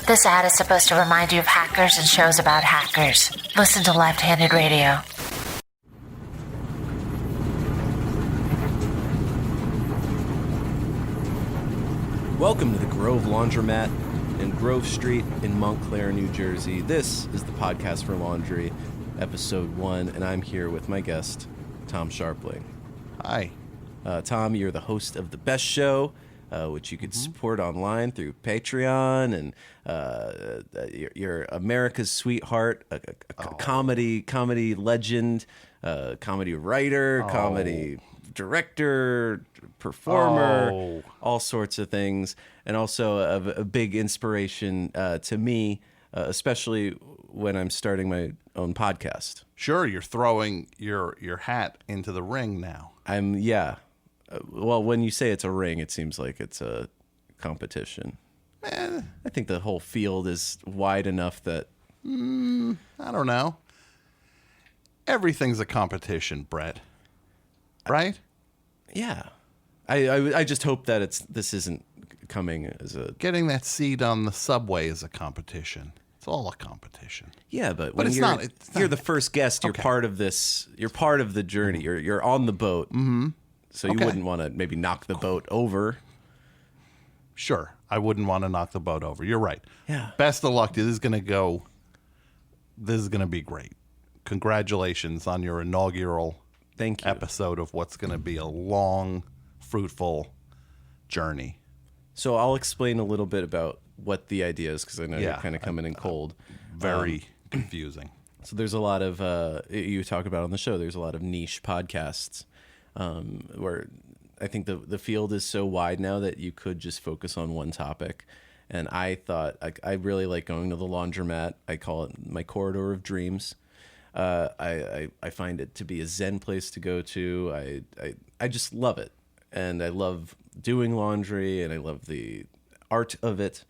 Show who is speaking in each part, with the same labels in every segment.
Speaker 1: This ad is supposed to remind you of hackers and shows about hackers. Listen to Left-Handed Radio.
Speaker 2: Welcome to the Grove Laundromat in Grove Street in Montclair, New Jersey. This is the Podcast for Laundry, Episode 1, and I'm here with my guest, Tom Scharpling.
Speaker 3: Hi.
Speaker 2: Tom, you're the host of The Best Show, which you could support online through Patreon, and you're America's sweetheart, a comedy legend, comedy writer, comedy director, performer, all sorts of things, and also a big inspiration to me, especially when I'm starting my own podcast.
Speaker 3: Sure, you're throwing your hat into the ring now.
Speaker 2: Well, when you say it's a ring, it seems like it's a competition. I think the whole field is wide enough that...
Speaker 3: I don't know. Everything's a competition, Brett. Right?
Speaker 2: Yeah. I just hope that this isn't coming as a...
Speaker 3: Getting that seat on the subway is a competition. It's all a competition.
Speaker 2: Yeah, but when
Speaker 3: it's
Speaker 2: you're,
Speaker 3: not.
Speaker 2: You're the first guest. You're part of this. You're part of the journey. You're on the boat. Mm-hmm. So you wouldn't want to maybe knock the boat over.
Speaker 3: Sure. I wouldn't want to knock the boat over. You're right.
Speaker 2: Yeah.
Speaker 3: Best of luck. This is going to be great. Congratulations on your inaugural episode of what's going to be a long, fruitful journey.
Speaker 2: So I'll explain a little bit about what the idea is, because I know you're kind of coming in cold.
Speaker 3: Very confusing.
Speaker 2: So there's a lot of, you talk about on the show, there's a lot of niche podcasts where I think the field is so wide now that you could just focus on one topic. And I thought, I really like going to the laundromat. I call it my corridor of dreams. I find it to be a zen place to go to. I just love it. And I love doing laundry, and I love the art of it.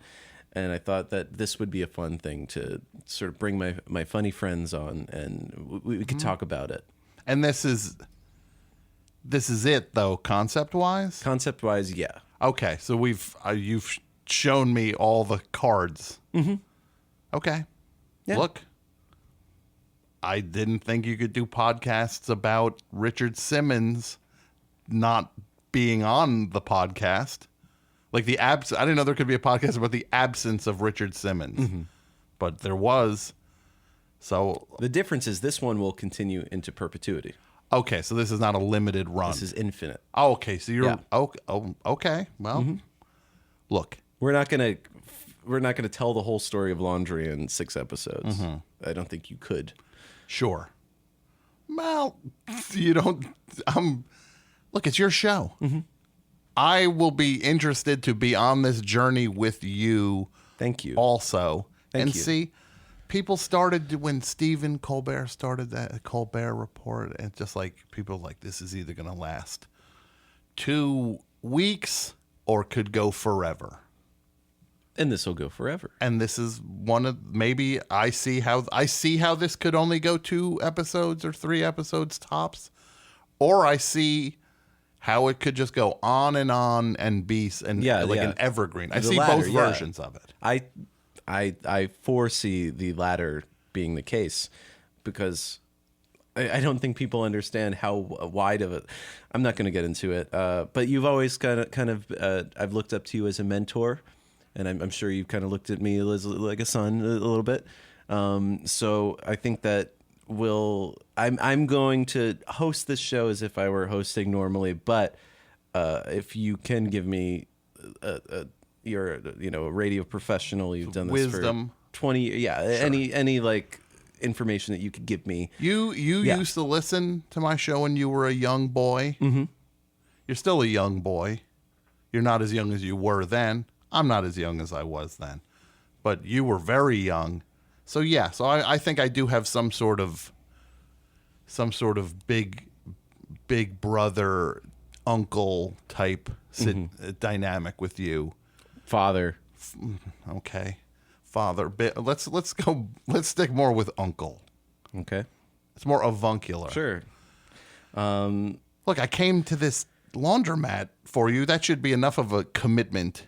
Speaker 2: And I thought that this would be a fun thing to sort of bring my funny friends on, and we could talk about it.
Speaker 3: And this is it, though, concept-wise?
Speaker 2: Concept-wise, yeah.
Speaker 3: Okay, so you've shown me all the cards. Mm-hmm. Okay. Yeah. Look, I didn't think you could do podcasts about Richard Simmons not being on the podcast. Like I didn't know there could be a podcast about the absence of Richard Simmons. But there was. So
Speaker 2: the difference is this one will continue into perpetuity.
Speaker 3: Okay, so this is not a limited run.
Speaker 2: This is infinite.
Speaker 3: Oh, okay. So you're okay. Well, look,
Speaker 2: we're not gonna tell the whole story of laundry in 6 episodes. I don't think you could.
Speaker 3: Sure. Well, you don't. Look, it's your show. I will be interested to be on this journey with you.
Speaker 2: Thank you.
Speaker 3: Also,
Speaker 2: Thank you.
Speaker 3: See, people started when Stephen Colbert started that Colbert Report, and just like people like this is either going to last 2 weeks or could go forever.
Speaker 2: And this will go forever.
Speaker 3: And this is one of maybe I see how this could only go 2 episodes or 3 episodes tops, or I see how it could just go on and be an evergreen. I see both versions of it.
Speaker 2: I foresee the latter being the case, because I don't think people understand how wide of it. I'm not going to get into it, but you've always kind of I've looked up to you as a mentor, and I'm sure you've kind of looked at me as like a son a little bit. So I think that I'm going to host this show as if I were hosting normally, but if you can give me you're a radio professional, you've done this
Speaker 3: wisdom
Speaker 2: for 20 any like information that you could give me.
Speaker 3: You used to listen to my show when you were a young boy. You're still a young boy. You're not as young as you were then. I'm not as young as I was then, but you were very young. So yeah, I think I do have some sort of big brother, uncle type dynamic with you.
Speaker 2: Father.
Speaker 3: Okay. Father. Let's stick more with uncle.
Speaker 2: Okay.
Speaker 3: It's more avuncular.
Speaker 2: Sure.
Speaker 3: Look, I came to this laundromat for you. That should be enough of a commitment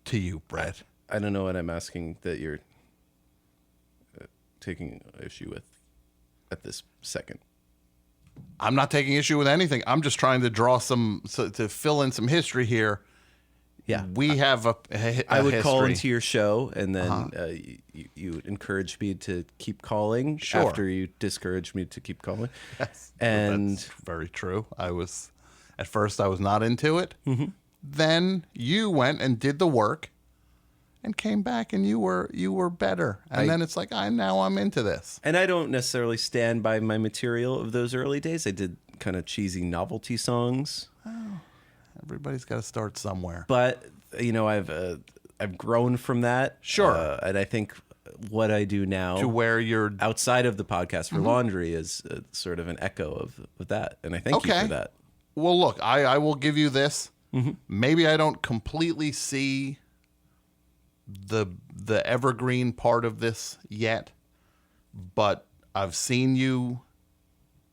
Speaker 3: to you, Brett.
Speaker 2: I don't know what I'm asking that you're taking issue with at this second.
Speaker 3: I'm not taking issue with anything. I'm just trying to draw to fill in some history here.
Speaker 2: Yeah,
Speaker 3: we have a
Speaker 2: I would
Speaker 3: history.
Speaker 2: call into your show, and then you would encourage me to keep calling.
Speaker 3: Sure.
Speaker 2: After you discouraged me to keep calling.
Speaker 3: Yes,
Speaker 2: And
Speaker 3: that's very true. At first I was not into it. Mm-hmm. Then you went and did the work, and came back, and you were better. And then it's like now I'm into this.
Speaker 2: And I don't necessarily stand by my material of those early days. I did kind of cheesy novelty songs.
Speaker 3: Everybody's got to start somewhere.
Speaker 2: But I've grown from that.
Speaker 3: Sure.
Speaker 2: And I think what I do now
Speaker 3: To where you're
Speaker 2: outside of the podcast for laundry is sort of an echo of that. And I thank you for that.
Speaker 3: Well, look, I will give you this. Mm-hmm. Maybe I don't completely see the evergreen part of this yet, but I've seen you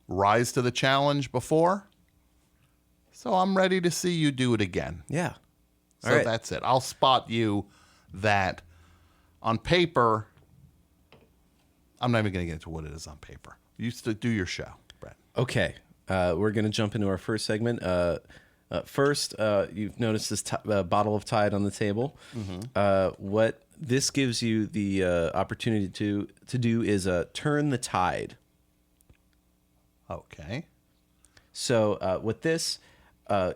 Speaker 3: rise to the challenge before. So I'm ready to see you do it again.
Speaker 2: Yeah.
Speaker 3: So that's it. I'll spot you that on paper. I'm not even going to get into what it is on paper. You used to do your show, Brett.
Speaker 2: Okay. We're going to jump into our first segment. First, you've noticed this bottle of Tide on the table. Mm-hmm. What this gives you the opportunity to do is turn the tide.
Speaker 3: Okay.
Speaker 2: So with this,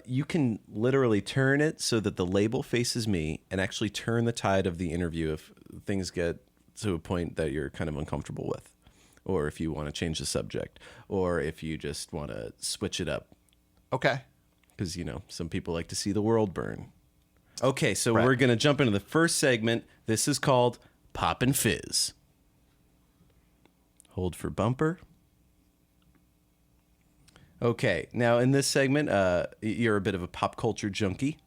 Speaker 2: you can literally turn it so that the label faces me and actually turn the tide of the interview if things get to a point that you're kind of uncomfortable with, or if you want to change the subject, or if you just want to switch it up.
Speaker 3: Okay.
Speaker 2: Because, some people like to see the world burn. Okay, so
Speaker 3: Right.
Speaker 2: We're going to jump into the first segment. This is called Pop and Fizz. Hold for bumper. Okay, now in this segment, you're a bit of a pop culture junkie,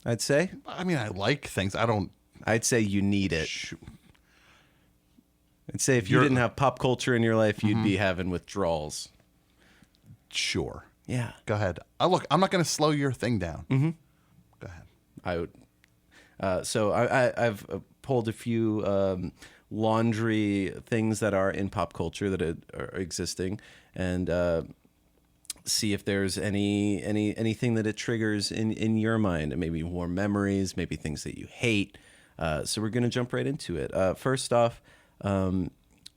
Speaker 2: I'd say.
Speaker 3: I mean, I like things.
Speaker 2: I'd say you need it. I'd say if you didn't have pop culture in your life, you'd be having withdrawals.
Speaker 3: Sure.
Speaker 2: Yeah.
Speaker 3: Go ahead. Look, I'm not going to slow your thing down. Mm-hmm. Go ahead.
Speaker 2: I would. So I've pulled a few laundry things that are in pop culture that are existing, and see if there's anything that it triggers in your mind, and maybe warm memories, maybe things that you hate. So we're gonna jump right into it. First off,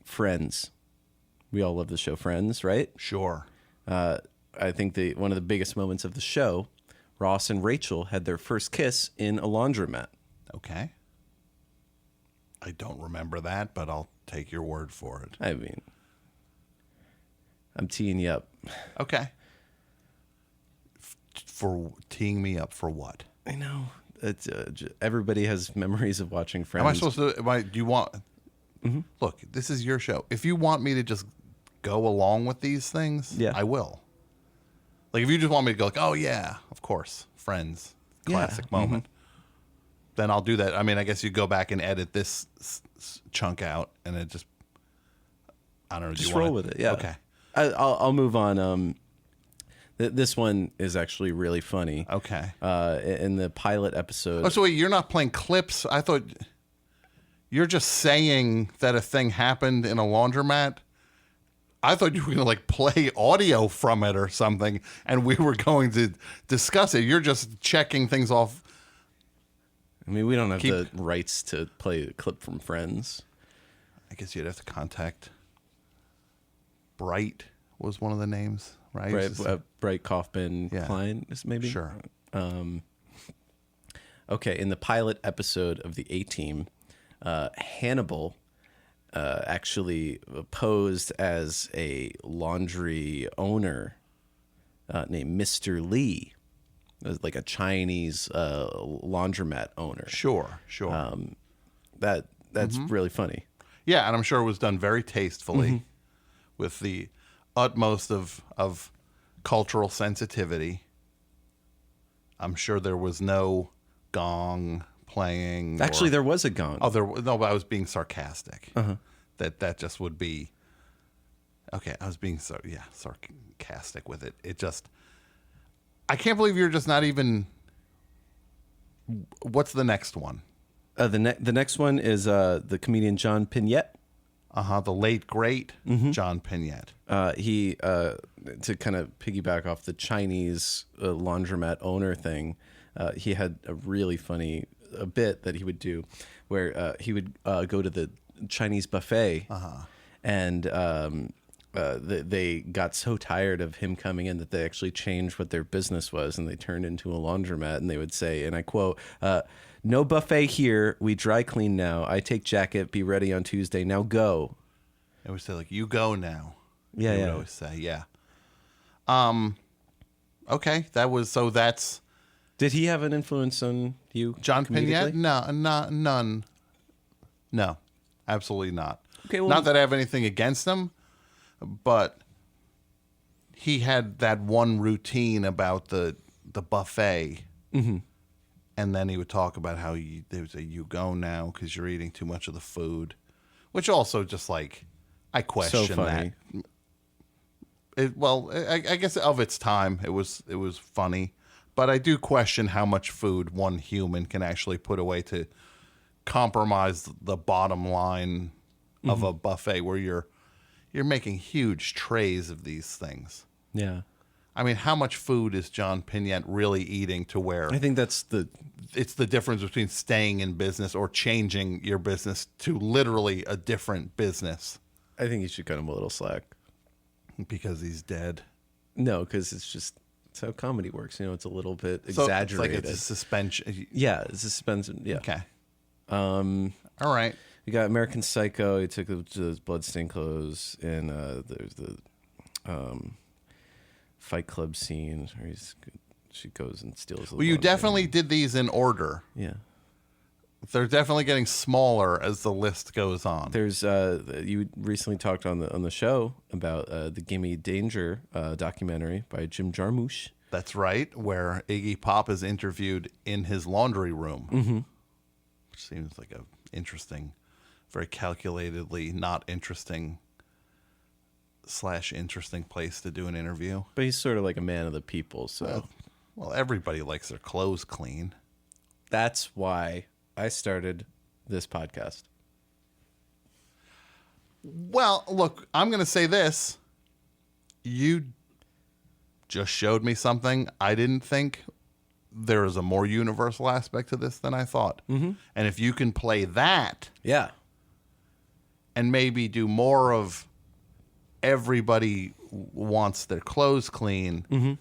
Speaker 2: Friends. We all love the show Friends, right?
Speaker 3: Sure.
Speaker 2: I think one of the biggest moments of the show, Ross and Rachel had their first kiss in a laundromat.
Speaker 3: Okay. I don't remember that, but I'll take your word for it.
Speaker 2: I mean, I'm teeing you up.
Speaker 3: Okay. For teeing me up for what?
Speaker 2: I know. It's, everybody has memories of watching Friends.
Speaker 3: Am I supposed to? Do you want? Mm-hmm. Look, this is your show. If you want me to just go along with these things,
Speaker 2: yeah,
Speaker 3: I will. Like if you just want me to go, like, oh yeah, of course, Friends, classic moment. Then I'll do that. I mean, I guess you go back and edit this chunk out, and it just, I don't know.
Speaker 2: Just roll with it. Yeah.
Speaker 3: Okay.
Speaker 2: I'll move on. This one is actually really funny.
Speaker 3: Okay.
Speaker 2: In the pilot episode.
Speaker 3: Oh, so wait, you're not playing clips? I thought you're just saying that a thing happened in a laundromat. I thought you were going to play audio from it or something, and we were going to discuss it. You're just checking things off.
Speaker 2: I mean, we don't have the rights to play a clip from Friends.
Speaker 3: I guess you'd have to contact Bright was one of the names, right?
Speaker 2: Bright Kaufman Klein, maybe?
Speaker 3: Sure.
Speaker 2: Okay, in the pilot episode of the A-Team, Hannibal actually posed as a laundry owner named Mr. Lee, like a Chinese laundromat owner.
Speaker 3: Sure.
Speaker 2: That's really funny.
Speaker 3: Yeah, and I'm sure it was done very tastefully with the utmost of cultural sensitivity. I'm sure there was no gong playing.
Speaker 2: Actually, there was a gong.
Speaker 3: Oh, no, but I was being sarcastic. That just would be okay. I was being sarcastic with it. It just, I can't believe you're just not even. What's the next one?
Speaker 2: The next one is the comedian John Pignette.
Speaker 3: The late great John Pignette.
Speaker 2: He to kind of piggyback off the Chinese laundromat owner thing. He had a really funny bit that he would do, where he would go to the Chinese buffet, and they got so tired of him coming in that they actually changed what their business was, and they turned into a laundromat. And they would say, and I quote, "No buffet here. We dry clean now. I take jacket. Be ready on Tuesday. Now go."
Speaker 3: It would say, like, "You go now."
Speaker 2: Yeah,
Speaker 3: They
Speaker 2: yeah.
Speaker 3: would always say, yeah. Okay, that's
Speaker 2: Did he have an influence on you,
Speaker 3: John
Speaker 2: comedically?
Speaker 3: Pignette. None. No, absolutely not.
Speaker 2: Okay, well,
Speaker 3: not that I have anything against him, but he had that one routine about the buffet, and then he would talk about how they would say, "You go now because you're eating too much of the food," which also just like I question
Speaker 2: So funny.
Speaker 3: that. I guess of its time, it was funny, but I do question how much food one human can actually put away to compromise the bottom line of a buffet where you're making huge trays of these things.
Speaker 2: Yeah.
Speaker 3: I mean, how much food is John Pignette really eating to where
Speaker 2: I think that's
Speaker 3: it's the difference between staying in business or changing your business to literally a different business
Speaker 2: I think you should cut him a little slack.
Speaker 3: because he's dead.
Speaker 2: No, because it's how comedy works. You know, it's a little bit
Speaker 3: So
Speaker 2: exaggerated.
Speaker 3: It's like it's a suspension.
Speaker 2: Yeah, it's a suspension. Yeah.
Speaker 3: Okay. All right.
Speaker 2: You got American Psycho. He took it to his bloodstained clothes, and there's the Fight Club scene where she goes and steals. The
Speaker 3: Well, you
Speaker 2: laundry.
Speaker 3: definitely did these in order.
Speaker 2: Yeah.
Speaker 3: They're definitely getting smaller as the list goes on.
Speaker 2: There's you recently talked on the show about the Gimme Danger documentary by Jim Jarmusch.
Speaker 3: That's right, where Iggy Pop is interviewed in his laundry room, which seems like a interesting, very calculatedly not interesting / interesting place to do an interview.
Speaker 2: But he's sort of like a man of the people, so
Speaker 3: Well, everybody likes their clothes clean.
Speaker 2: that's why I started this podcast.
Speaker 3: Well, look, I'm going to say this. You just showed me something I didn't think. There is a more universal aspect to this than I thought. Mm-hmm. And if you can play that
Speaker 2: Yeah.
Speaker 3: and maybe do more of everybody wants their clothes clean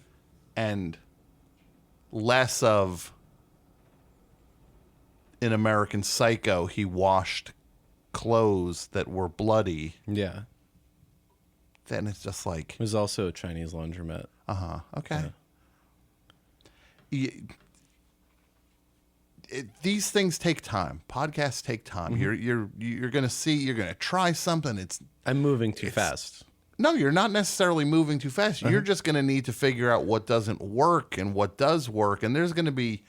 Speaker 3: and less of in American Psycho, he washed clothes that were bloody,
Speaker 2: Yeah.
Speaker 3: then it's just like,
Speaker 2: It was also a Chinese laundromat.
Speaker 3: okay. These things take time. Podcasts take time. You're going to see, you're going to try something.
Speaker 2: I'm moving too fast.
Speaker 3: No, you're not necessarily moving too fast. You're just going to need to figure out what doesn't work and what does work. And there's going to be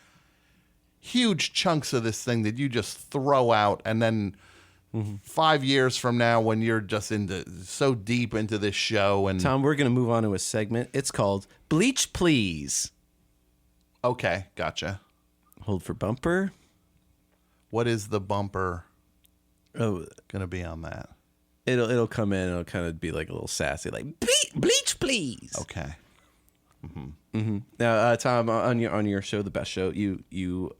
Speaker 3: huge chunks of this thing that you just throw out. And then 5 years from now, when you're just so deep into this show and
Speaker 2: Tom, we're going to move on to a segment. It's called Bleach Please.
Speaker 3: okay, gotcha.
Speaker 2: Hold for bumper.
Speaker 3: What is the bumper
Speaker 2: Oh,
Speaker 3: going to be on that?
Speaker 2: it'll come in. It'll kind of be like a little sassy, like Bleach Please.
Speaker 3: Okay.
Speaker 2: Now, Tom, on your show, the best show, you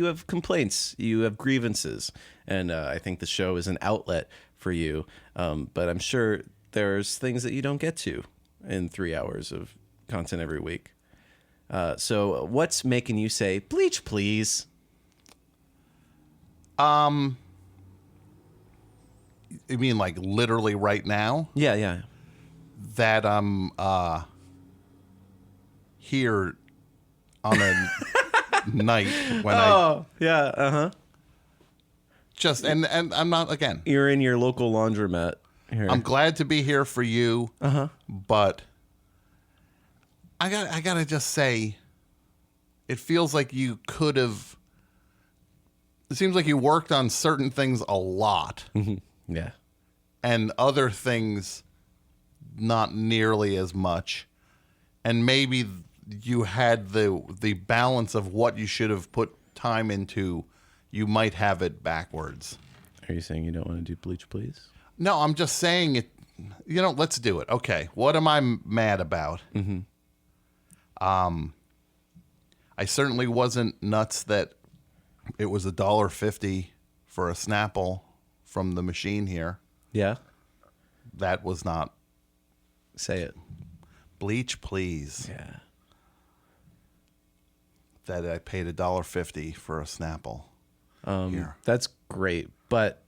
Speaker 2: have complaints, you have grievances, and I think the show is an outlet for you. But I'm sure there's things that you don't get to in 3 hours of content every week. So what's making you say Bleach Please?
Speaker 3: You mean like literally right now?
Speaker 2: Yeah.
Speaker 3: That I'm here on a night when
Speaker 2: Yeah.
Speaker 3: just and I'm not again.
Speaker 2: You're in your local laundromat here.
Speaker 3: I'm glad to be here for you. But I gotta just say, it feels like you could have. It seems like you worked on certain things a lot,
Speaker 2: Yeah.
Speaker 3: and other things not nearly as much. And maybe you had the balance of what you should have put time into. you might have it backwards.
Speaker 2: Are you saying you don't want to do bleach, please?
Speaker 3: No, I'm just saying it. Let's do it. Okay, what am I mad about?
Speaker 2: Mm-hmm.
Speaker 3: I certainly wasn't nuts that it was $1.50 for a Snapple from the machine here.
Speaker 2: Yeah.
Speaker 3: That was not.
Speaker 2: Say it.
Speaker 3: Bleach, please.
Speaker 2: Yeah.
Speaker 3: That I paid $1.50 for a Snapple. Here.
Speaker 2: That's great, but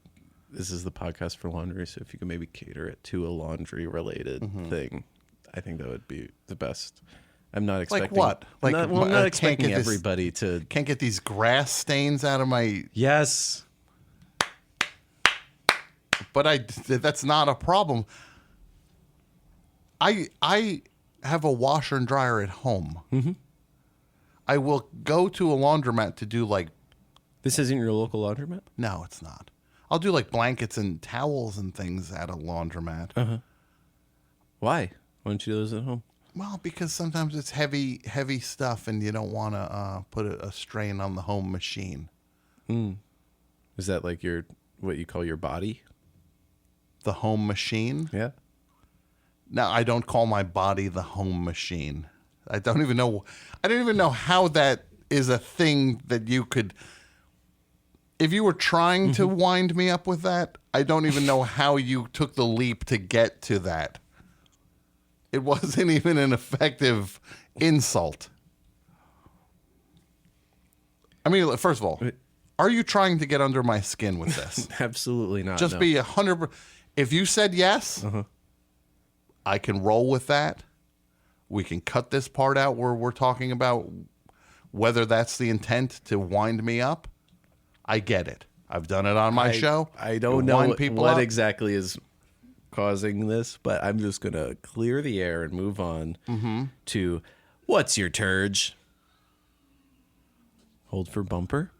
Speaker 2: this is the podcast for laundry, so if you can maybe cater it to a laundry-related thing, I think that would be the best. I'm not expecting...
Speaker 3: Like what? Like,
Speaker 2: I'm not expecting everybody to...
Speaker 3: Can't get these grass stains out of my...
Speaker 2: Yes.
Speaker 3: But that's not a problem. I have a washer and dryer at home.
Speaker 2: Mm-hmm.
Speaker 3: I will go to a laundromat to do like...
Speaker 2: This isn't your local laundromat?
Speaker 3: No, it's not. I'll do like blankets and towels and things at a laundromat.
Speaker 2: Uh-huh. Why? Why don't you do those at home?
Speaker 3: Well, because sometimes it's heavy stuff and you don't want to put a strain on the home machine.
Speaker 2: Is that like what you call your body?
Speaker 3: The home machine?
Speaker 2: Yeah.
Speaker 3: No, I don't call my body the home machine. I don't even know how that is a thing that you could... If you were trying to wind me up with that, I don't even know how you took the leap to get to that. It wasn't even an effective insult. I mean, first of all, are you trying to get under my skin with this?
Speaker 2: Absolutely not.
Speaker 3: Just
Speaker 2: no.
Speaker 3: be 100%. If you said yes, I can roll with that. We can cut this part out where we're talking about whether that's the intent to wind me up. I get it. I've done it on my show.
Speaker 2: I don't know what exactly is causing this, but I'm just going to clear the air and move on to what's your turge? Hold for bumper.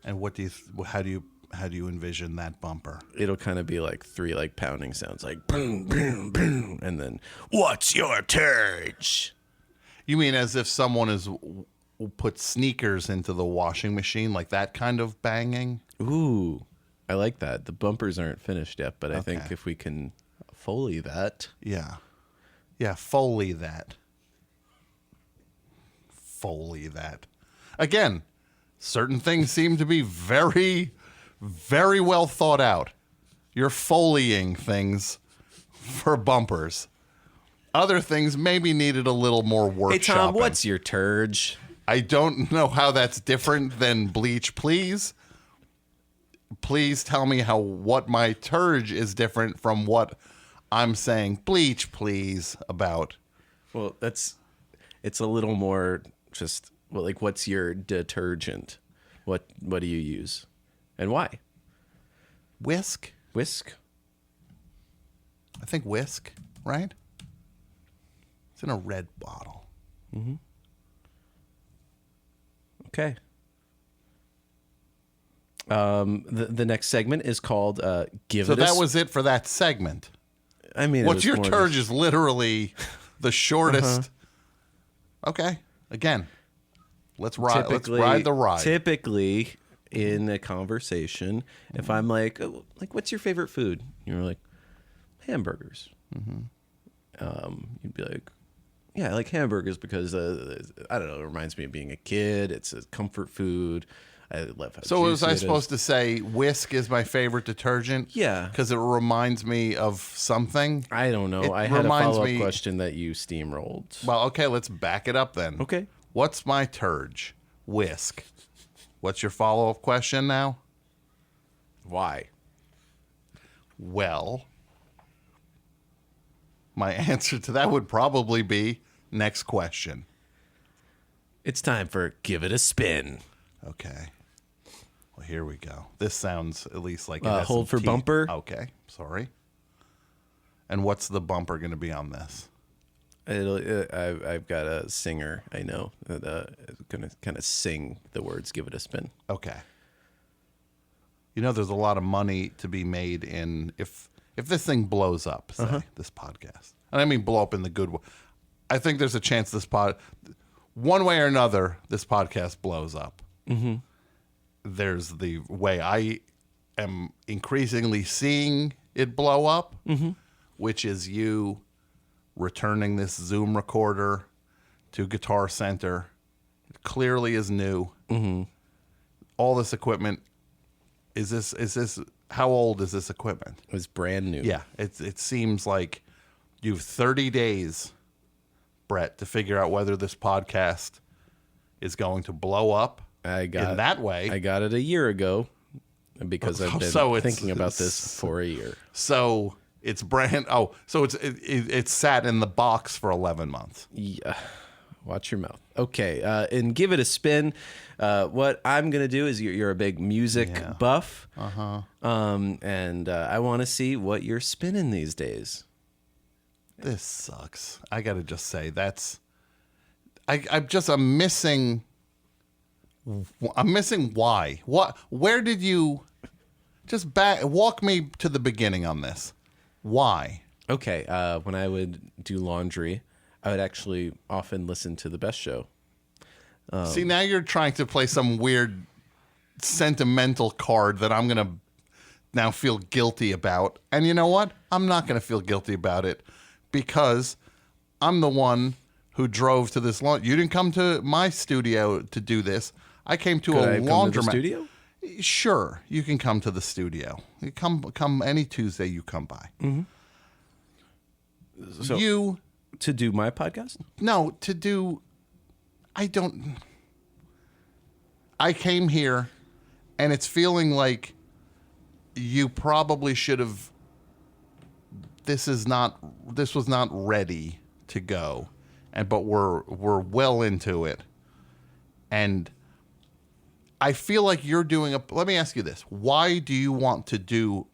Speaker 3: And how do you envision that bumper?
Speaker 2: It'll kind of be like 3 like pounding sounds, like boom, boom, boom, and then what's your turge?
Speaker 3: You mean as if someone has put sneakers into the washing machine, like that kind of banging?
Speaker 2: Ooh, I like that. The bumpers aren't finished yet, but I think if we can Foley that.
Speaker 3: Yeah, Foley that. Foley that. Again, certain things seem to be very, very well thought out. You're Foleying things for bumpers. Other things maybe needed a little more workshopping.
Speaker 2: Hey, Tom, what's your turge?
Speaker 3: I don't know how that's different than bleach, please. Please tell me what my turge is different from what I'm saying bleach, please, about.
Speaker 2: Well, it's a little more just, well, like, what's your detergent? What do you use? And why?
Speaker 3: Whisk?
Speaker 2: Whisk?
Speaker 3: I think whisk, right? It's in a red bottle.
Speaker 2: Mm-hmm. Okay. The next segment is called Give It a...
Speaker 3: So that was it for that segment.
Speaker 2: I mean...
Speaker 3: What's your turge is literally the shortest... Okay. Again, let's ride the ride.
Speaker 2: Typically, in a conversation, if I'm like, oh, like, what's your favorite food? You're like, hamburgers. You'd be like... Yeah, I like hamburgers because, I don't know, it reminds me of being a kid. It's a comfort food. I love how
Speaker 3: So was I
Speaker 2: juicy it
Speaker 3: supposed to say whisk is my favorite detergent?
Speaker 2: Yeah.
Speaker 3: Because it reminds me of something?
Speaker 2: I don't know. I had a follow-up question that you steamrolled.
Speaker 3: Well, okay, let's back it up then.
Speaker 2: Okay.
Speaker 3: What's my turge? Whisk. What's your follow-up question now?
Speaker 2: Why?
Speaker 3: Well, my answer to that would probably be next question.
Speaker 2: It's time for Give It a Spin.
Speaker 3: Okay. Well, here we go. This sounds at least like
Speaker 2: hold for bumper.
Speaker 3: Okay, sorry. And what's the bumper going to be on this?
Speaker 2: I've got a singer I know that is going to kind of sing the words "Give It a Spin."
Speaker 3: Okay. You know, there's a lot of money to be made in if this thing blows up, say, this podcast. And I mean blow up in the good way. I think there's a chance one way or another, this podcast blows up. there's the way I am increasingly seeing it blow up, which is you returning this Zoom recorder to Guitar Center. It clearly is new. All this equipment. Is this how old is this equipment?
Speaker 2: It was brand new.
Speaker 3: Yeah, it seems like you have 30 days, Brett, to figure out whether this podcast is going to blow up in that way.
Speaker 2: I got it a year ago because I've been thinking about this for a year.
Speaker 3: So it's it's sat in the box for 11 months.
Speaker 2: Yeah. Watch your mouth. Okay, and give it a spin. What I'm going to do is you're a big music buff. And I want to see what you're spinning these days.
Speaker 3: This sucks. I got to just say I'm missing why. Where did you just walk me to the beginning on this? Why?
Speaker 2: Okay, when I would do laundry, I would actually often listen to the Best Show.
Speaker 3: See, now you're trying to play some weird sentimental card that I'm going to now feel guilty about. And you know what? I'm not going to feel guilty about it because I'm the one who drove to this laundry. You didn't come to my studio to do this. I came to a laundromat.
Speaker 2: Come to the studio?
Speaker 3: Sure, you can come to the studio. You come any Tuesday you come by.
Speaker 2: So to do my podcast?
Speaker 3: No, I came here and it's feeling like you probably should have, this was not ready to go. But we're well into it. And I feel like you're doing let me ask you this. Why do you want to do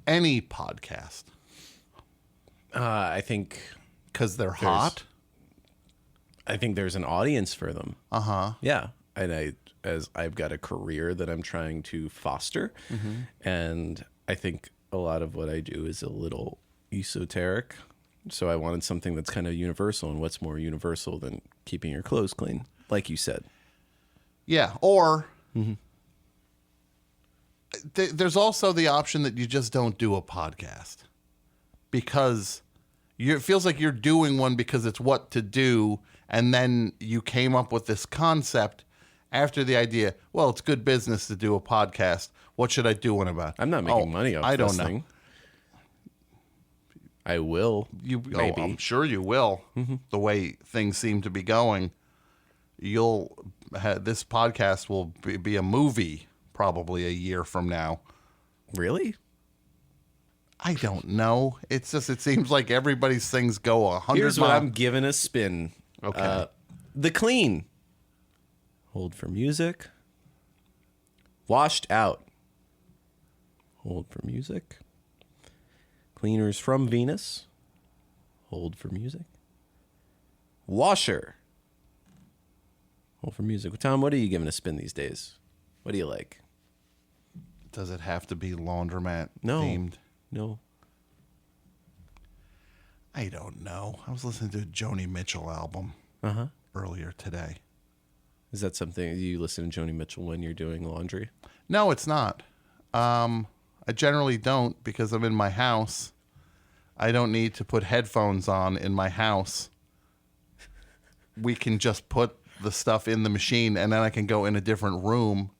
Speaker 3: any podcast?
Speaker 2: I think
Speaker 3: because they're hot.
Speaker 2: I think there's an audience for them. Yeah, and I've got a career that I'm trying to foster, and I think a lot of what I do is a little esoteric. So I wanted something that's kind of universal, and what's more universal than keeping your clothes clean, like you said. Yeah,
Speaker 3: or there's also the option that you just don't do a podcast because it feels like you're doing one because it's what to do, and then you came up with this concept after the idea, well, it's good business to do a podcast. What should I do one about?
Speaker 2: I'm not making money off this thing. I will. Maybe.
Speaker 3: I'm sure you will. The way things seem to be going, this podcast will be a movie probably a year from now.
Speaker 2: Really?
Speaker 3: I don't know. It's just, it seems like everybody's things go 100 miles.
Speaker 2: Here's what I'm giving a spin.
Speaker 3: Okay.
Speaker 2: The Clean. Hold for music. Washed Out. Hold for music. Cleaners from Venus. Hold for music. Washer. Hold for music. Tom, what are you giving a spin these days? What do you like?
Speaker 3: Does it have to be laundromat
Speaker 2: themed?
Speaker 3: No. I don't know. I was listening to a Joni Mitchell album earlier today.
Speaker 2: Is that something you listen to Joni Mitchell when you're doing laundry?
Speaker 3: No, it's not. I generally don't because I'm in my house. I don't need to put headphones on in my house. We can just put the stuff in the machine and then I can go in a different room.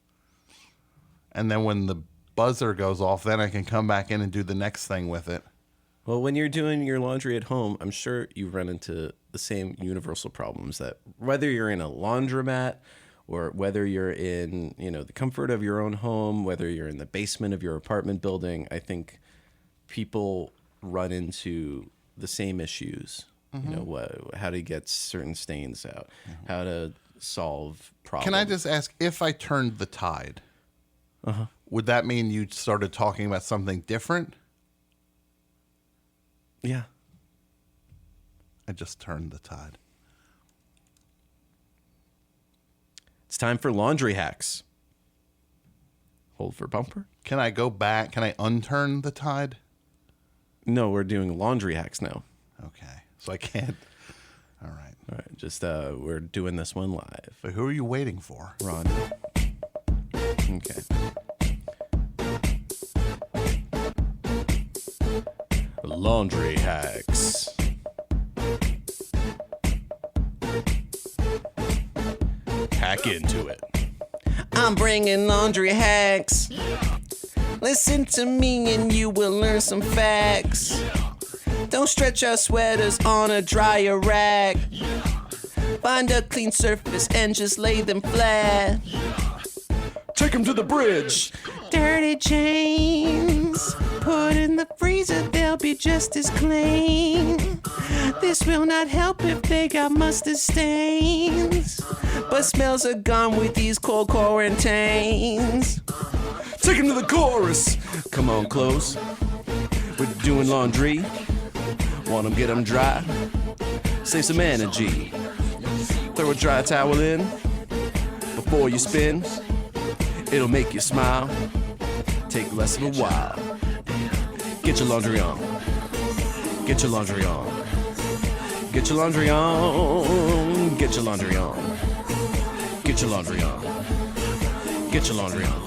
Speaker 3: And then when the buzzer goes off, then I can come back in and do the next thing with it.
Speaker 2: Well, when you're doing your laundry at home, I'm sure you run into the same universal problems that whether you're in a laundromat or whether you're in, the comfort of your own home, whether you're in the basement of your apartment building, I think people run into the same ishes. How to get certain stains out, how to solve problems.
Speaker 3: Can I just ask, if I turned the tide, would that mean you started talking about something different?
Speaker 2: Yeah.
Speaker 3: I just turned the tide.
Speaker 2: It's time for laundry hacks. Hold for bumper.
Speaker 3: Can I go back? Can I unturn the tide?
Speaker 2: No, we're doing laundry hacks now.
Speaker 3: Okay. So I can't. All right.
Speaker 2: All right. Just we're doing this one live.
Speaker 3: But who are you waiting for?
Speaker 2: Ron. Okay. Laundry hacks. Hack into it. I'm bringing laundry hacks. Listen to me and you will learn some facts. Don't stretch your sweaters on a dryer rack. Find a clean surface and just lay them flat. Take them to the bridge. Dirty jeans, put in the freezer, they'll be just as clean. This will not help if they got mustard stains, but smells are gone with these cold quarantines. Take them to the chorus. Come on, close. We're doing laundry. Want them, get them dry. Save some energy. Throw a dry towel in before you spin. It'll make you smile. Take less of a while. Get your laundry on. Get your laundry on. Get your laundry on. Get your laundry on. Get your laundry on. Get your laundry on.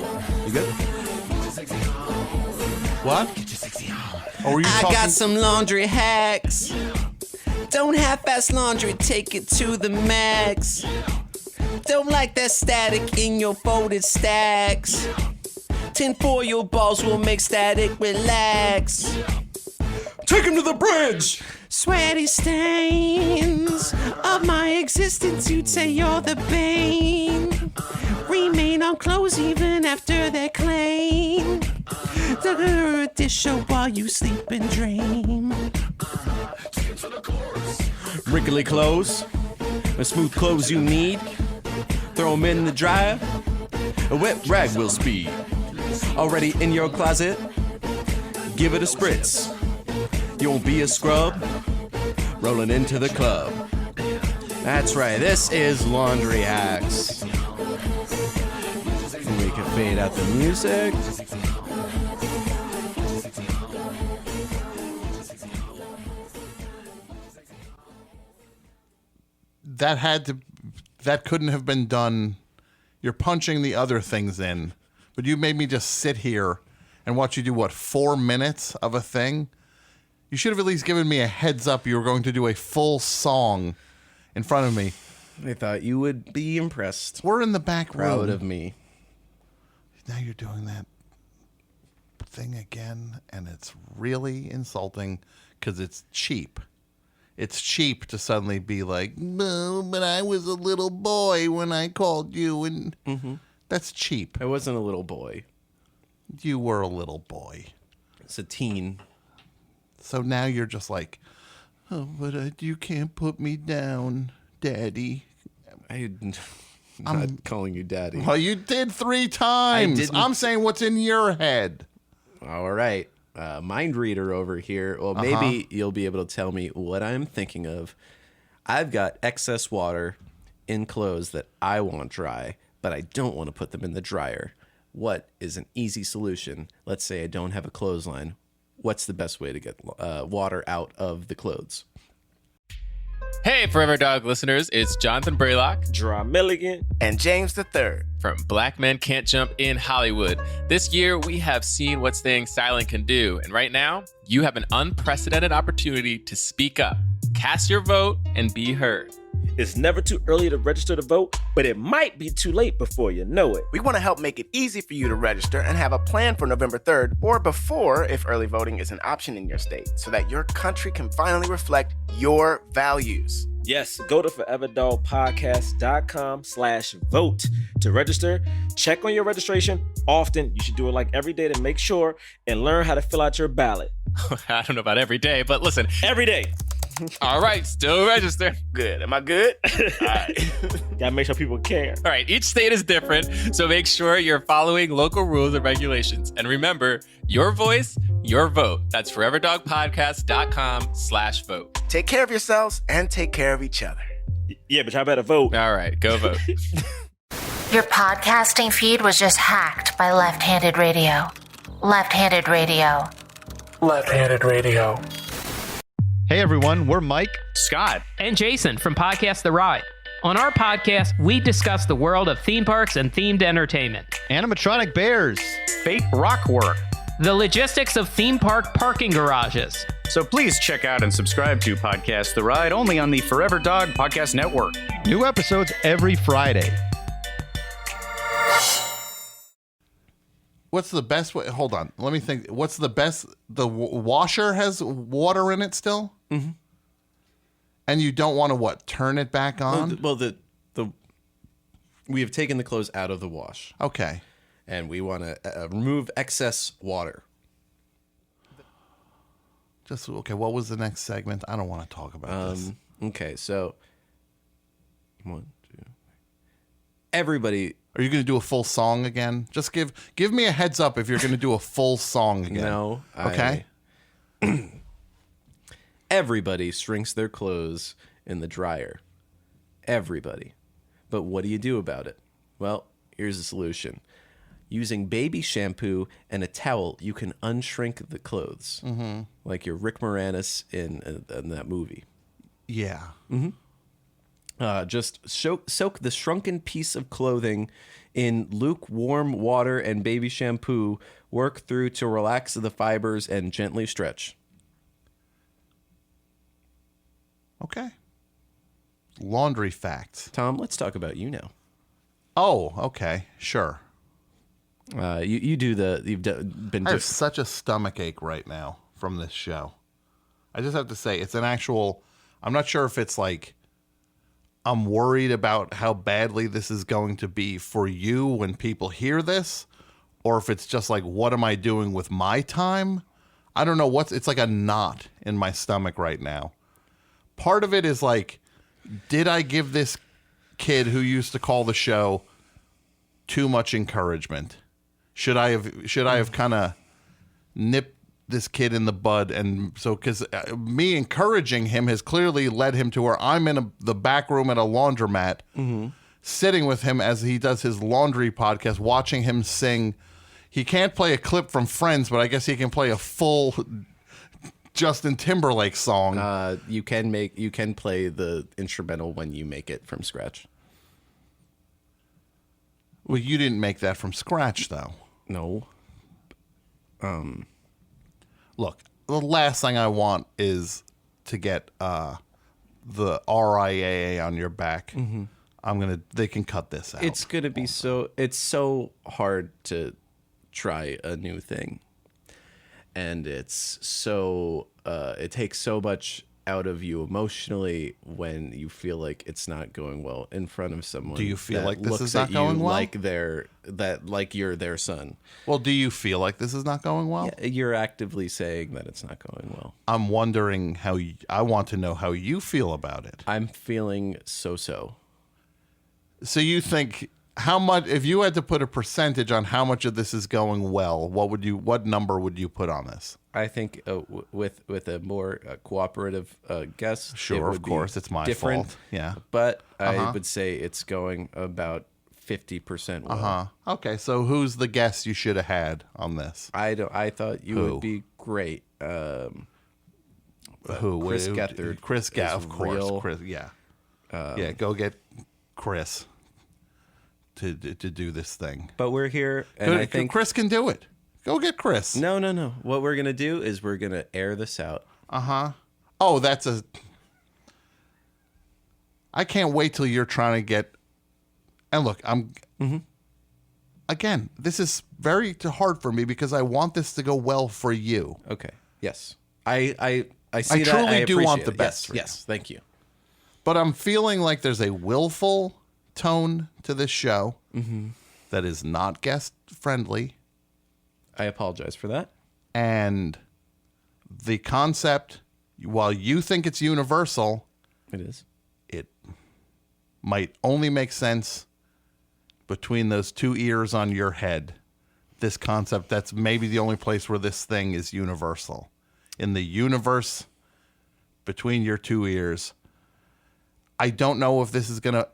Speaker 2: You good?
Speaker 3: What? Oh, were you talking?
Speaker 2: I got some laundry hacks. Don't half-ass laundry, take it to the max. Don't like that static in your folded stacks. Tinfoil balls will make static relax. Take him to the bridge! Sweaty stains of my existence, you'd say you're the bane. Remain on clothes even after they're clean. The dish while you sleep and dream. Wrinkly clothes, the smooth clothes you need. Throw them in the dryer, a wet rag will speed. Already in your closet, give it a spritz. You won't be a scrub, rolling into the club. That's right, this is Laundry Hacks. And we can fade out the music.
Speaker 3: That couldn't have been done. You're punching the other things in, but you made me just sit here and watch you do 4 minutes of a thing? You should have at least given me a heads up you were going to do a full song in front of me.
Speaker 2: I thought you would be impressed.
Speaker 3: We're in the back room.
Speaker 2: Proud of me.
Speaker 3: Now you're doing that thing again, and it's really insulting because it's cheap. It's cheap to suddenly be like, no, but I was a little boy when I called you, and that's cheap.
Speaker 2: I wasn't a little boy.
Speaker 3: You were a little boy.
Speaker 2: It's a teen.
Speaker 3: So now you're just like, oh, but you can't put me down, Daddy.
Speaker 2: I'm not calling you Daddy.
Speaker 3: Well, you did 3 times. I'm saying what's in your head.
Speaker 2: All right. Mind reader over here. Well, maybe you'll be able to tell me what I'm thinking of. I've got excess water in clothes that I want dry, but I don't want to put them in the dryer. What is an easy solution? Let's say I don't have a clothesline. What's the best way to get water out of the clothes?
Speaker 4: Hey, Forever Dog listeners, it's Jonathan Braylock,
Speaker 5: Draw Milligan,
Speaker 2: And James III.
Speaker 4: from Black Men Can't Jump in Hollywood. This year, we have seen what staying silent can do. And right now, you have an unprecedented opportunity to speak up, cast your vote, and be heard.
Speaker 5: It's never too early to register to vote, but it might be too late before you know it.
Speaker 6: We want to help make it easy for you to register and have a plan for November 3rd or before if early voting is an option in your state so that your country can finally reflect your values.
Speaker 5: Yes, go to foreverdogpodcast.com/vote to register. Check on your registration often. You should do it like every day to make sure and learn how to fill out your ballot.
Speaker 4: I don't know about every day, but listen,
Speaker 5: Every day.
Speaker 4: all right, still register.
Speaker 6: Good. Am I good? All right.
Speaker 5: Gotta make sure people care.
Speaker 4: All right, each state is different, so make sure you're following local rules and regulations. And remember, your voice, your vote. That's foreverdogpodcast.com/vote.
Speaker 6: Take care of yourselves and take care of each other.
Speaker 5: Yeah, but y'all better vote.
Speaker 4: All right, go vote.
Speaker 1: Your podcasting feed was just hacked by Left-Handed Radio. Left-Handed Radio.
Speaker 7: Left-Handed Radio.
Speaker 8: Hey everyone, we're Mike.
Speaker 4: Scott.
Speaker 7: And Jason from Podcast The Ride. On our podcast, we discuss the world of theme parks and themed entertainment.
Speaker 8: animatronic bears,
Speaker 9: fake rock work.
Speaker 7: The logistics of theme park parking garages.
Speaker 9: So please check out and subscribe to Podcast The Ride only on the Forever Dog Podcast Network.
Speaker 8: new episodes every Friday.
Speaker 3: What's the best way? Hold on. Let me think. What's the best? The washer has water in it still? Mm-hmm. And you don't want to, what, turn it back on?
Speaker 2: Well, we have taken the clothes out of the wash.
Speaker 3: Okay.
Speaker 2: And we want to remove excess water.
Speaker 3: Okay, what was the next segment? I don't want to talk about this.
Speaker 2: Okay, so 1, 2, 3. Everybody.
Speaker 3: Are you going to do a full song again? Just give me a heads up if you're going to do a full song again.
Speaker 2: No.
Speaker 3: Okay.
Speaker 2: Everybody shrinks their clothes in the dryer. Everybody. But what do you do about it? Well, here's the solution. Using baby shampoo and a towel, you can unshrink the clothes. Mm-hmm. Like your Rick Moranis in that movie.
Speaker 3: Yeah.
Speaker 2: Mm-hmm. Just soak the shrunken piece of clothing in lukewarm water and baby shampoo. Work through to relax the fibers and gently stretch.
Speaker 3: Okay. Laundry facts.
Speaker 2: Tom, let's talk about you now.
Speaker 3: Oh, okay. Sure.
Speaker 2: You do
Speaker 3: I have such a stomach ache right now from this show. I just have to say, it's an actual, I'm not sure if it's like, I'm worried about how badly this is going to be for you when people hear this, or if it's just like, what am I doing with my time? I don't know it's like a knot in my stomach right now. Part of it is like, did I give this kid who used to call the show too much encouragement? Should I have kind of nipped this kid in the bud? And so, because me encouraging him has clearly led him to where I'm in the back room at a laundromat, sitting with him as he does his laundry podcast, watching him sing. He can't play a clip from Friends, but I guess he can play a full Justin Timberlake song.
Speaker 2: You can play the instrumental when you make it from scratch.
Speaker 3: Well, you didn't make that from scratch, though.
Speaker 2: No.
Speaker 3: Look, the last thing I want is to get the RIAA on your back. Mm-hmm. They can cut this out.
Speaker 2: It's gonna be it's so hard to try a new thing. And it's so it takes so much out of you emotionally when you feel like it's not going well in front of someone.
Speaker 3: Do you feel like this
Speaker 2: looks
Speaker 3: is not
Speaker 2: at
Speaker 3: going
Speaker 2: you
Speaker 3: well?
Speaker 2: Like you're their son?
Speaker 3: Well, do you feel like this is not going well?
Speaker 2: Yeah, you're actively saying that it's not going well.
Speaker 3: I'm wondering I want to know how you feel about it.
Speaker 2: I'm feeling so.
Speaker 3: So you think how much, if you had to put a percentage on how much of this is going well, what number would you put on this?
Speaker 2: I think with a more cooperative guest,
Speaker 3: sure, of course, it's my fault. Yeah,
Speaker 2: but I would say it's going about 50% well.
Speaker 3: Okay, so who's the guest you should have had on this?
Speaker 2: I thought you would be great.
Speaker 3: Who?
Speaker 2: Chris Gethard.
Speaker 3: Chris Gethard, of course.
Speaker 2: Real.
Speaker 3: Chris, yeah. Go get Chris to do this thing.
Speaker 2: But we're here, and I think
Speaker 3: Chris can do it. Go get Chris.
Speaker 2: No. What we're going to do is we're going to air this out.
Speaker 3: Oh, I can't wait till you're trying to get, and look, again, this is very hard for me because I want this to go well for you.
Speaker 2: Okay. Yes. I see
Speaker 3: I
Speaker 2: that.
Speaker 3: truly do want the
Speaker 2: it.
Speaker 3: best for you.
Speaker 2: Yes. Thank you.
Speaker 3: But I'm feeling like there's a willful tone to this show that is not guest friendly.
Speaker 2: I apologize for that.
Speaker 3: And the concept, while you think it's universal,
Speaker 2: it is.
Speaker 3: It might only make sense between those two ears on your head. This concept, that's maybe the only place where this thing is universal. In the universe between your two ears, I don't know if this is going to...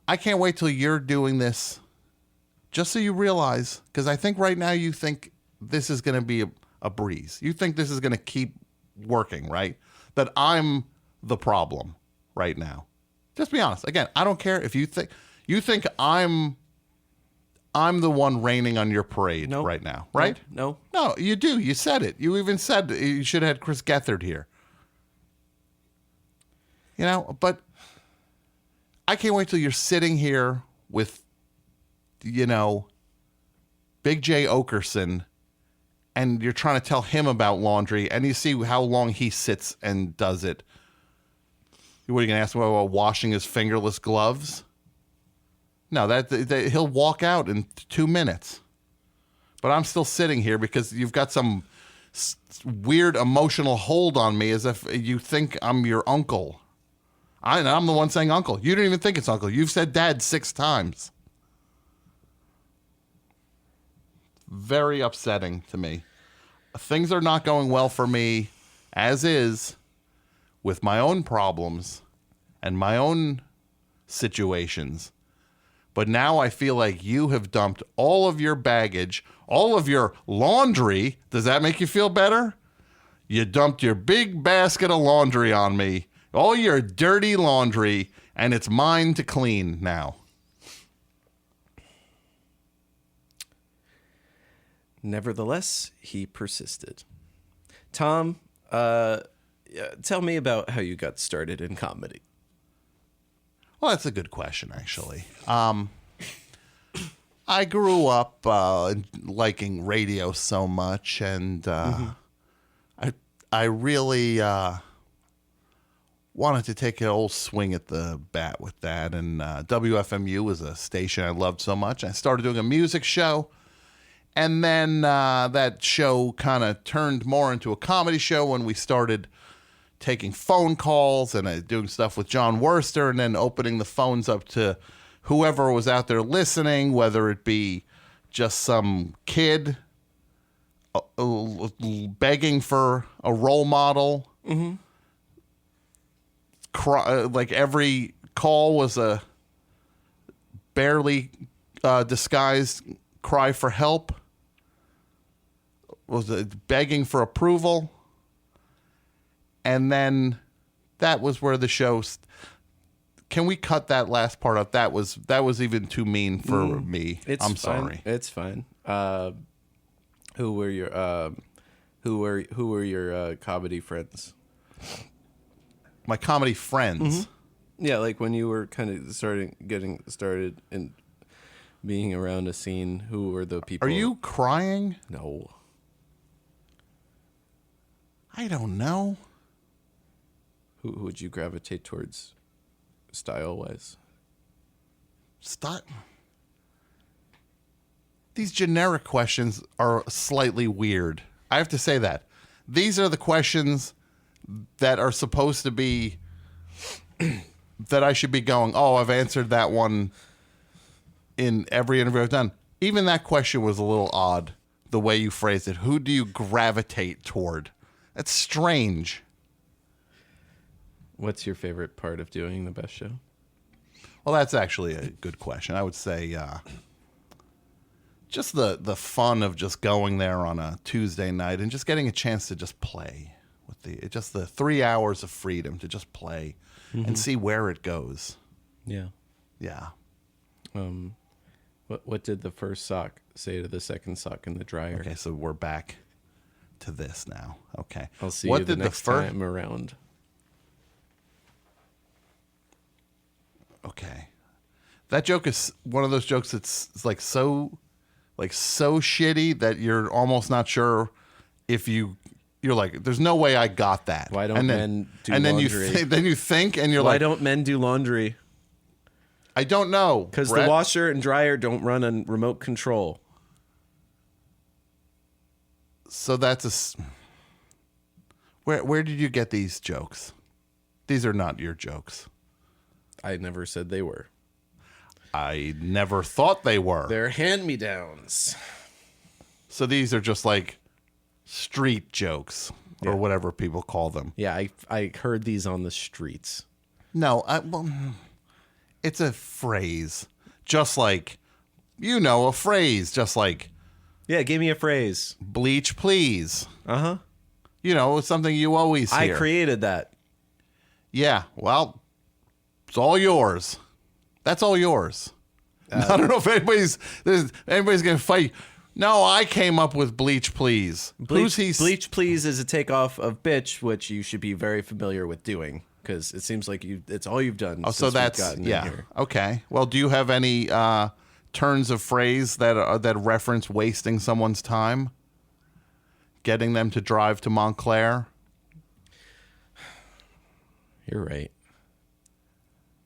Speaker 3: I can't wait till you're doing this, just so you realize, because I think right now you think this is going to be a breeze. You think this is going to keep working, right? That I'm the problem right now. Just be honest. Again, I don't care if you think I'm the one raining on your parade right now, right?
Speaker 2: No.
Speaker 3: No, you do. You said it. You even said you should have had Chris Gethard here. You know, but I can't wait till you're sitting here with, you know, Big J Okerson, and you're trying to tell him about laundry, and you see how long he sits and does it. What are you going to ask him about washing his fingerless gloves? No, that he'll walk out in 2 minutes. But I'm still sitting here because you've got some weird emotional hold on me as if you think I'm your uncle. I'm the one saying uncle. You don't even think it's uncle. You've said dad 6 times. Very upsetting to me. Things are not going well for me as is with my own problems and my own situations. But now I feel like you have dumped all of your baggage, all of your laundry. Does that make you feel better? You dumped your big basket of laundry on me, all your dirty laundry, and it's mine to clean now.
Speaker 2: Nevertheless, he persisted. Tom, tell me about how you got started in comedy.
Speaker 3: Well, that's a good question, actually. I grew up liking radio so much, and I really wanted to take an old swing at the bat with that. And WFMU was a station I loved so much. I started doing a music show, and then that show kind of turned more into a comedy show when we started taking phone calls and doing stuff with John Worster, and then opening the phones up to whoever was out there listening, whether it be just some kid begging for a role model. Mm-hmm. Like every call was a barely disguised cry for help. Was it begging for approval? And then that was where the show. Can we cut that last part up? That was even too mean for me. I'm sorry.
Speaker 2: It's fine. Who were your comedy friends?
Speaker 3: My comedy friends.
Speaker 2: Mm-hmm. Yeah, like when you were kind of getting started and being around a scene. Who were the people?
Speaker 3: Are you crying?
Speaker 2: No.
Speaker 3: I don't know.
Speaker 2: Who would you gravitate towards, style-wise?
Speaker 3: These generic questions are slightly weird. I have to say that. These are the questions that are supposed to be that I should be going, oh, I've answered that one in every interview I've done. Even that question was a little odd, the way you phrased it. Who do you gravitate toward? That's strange.
Speaker 2: What's your favorite part of doing the best show?
Speaker 3: Well, that's actually a good question. I would say just the fun of just going there on a Tuesday night and just getting a chance to just play with the 3 hours of freedom to just play and see where it goes.
Speaker 2: Yeah.
Speaker 3: Yeah.
Speaker 2: What did the first sock say to the second sock in the dryer?
Speaker 3: Okay, so we're back to this now. Okay.
Speaker 2: I'll see you the next time around.
Speaker 3: Okay. That joke is one of those jokes that's like so shitty that you're almost not sure if you're like, there's no way I got that.
Speaker 2: Why don't men do laundry?
Speaker 3: Then you think and you're
Speaker 2: Why don't men do laundry?
Speaker 3: I don't know.
Speaker 2: Because the washer and dryer don't run on remote control.
Speaker 3: So that's where did you get these jokes? These are not your jokes.
Speaker 2: I never said they were.
Speaker 3: I never thought they were.
Speaker 2: They're hand-me-downs.
Speaker 3: So these are just like street jokes or whatever people call them.
Speaker 2: Yeah, I heard these on the streets.
Speaker 3: No, it's a phrase. Just like, a phrase. Just like,
Speaker 2: yeah, give me a phrase.
Speaker 3: Bleach, please.
Speaker 2: Uh-huh.
Speaker 3: It's something you always hear.
Speaker 2: I created that.
Speaker 3: Yeah, well, it's all yours. That's all yours. I don't know if anybody's going to fight. No, I came up with bleach, please.
Speaker 2: Bleach, please is a takeoff of bitch, which you should be very familiar with doing because it seems like it's all you've done.
Speaker 3: Oh, so that's
Speaker 2: in here.
Speaker 3: Okay. Well, do you have any turns of phrase that reference wasting someone's time, getting them to drive to Montclair?
Speaker 2: You're right.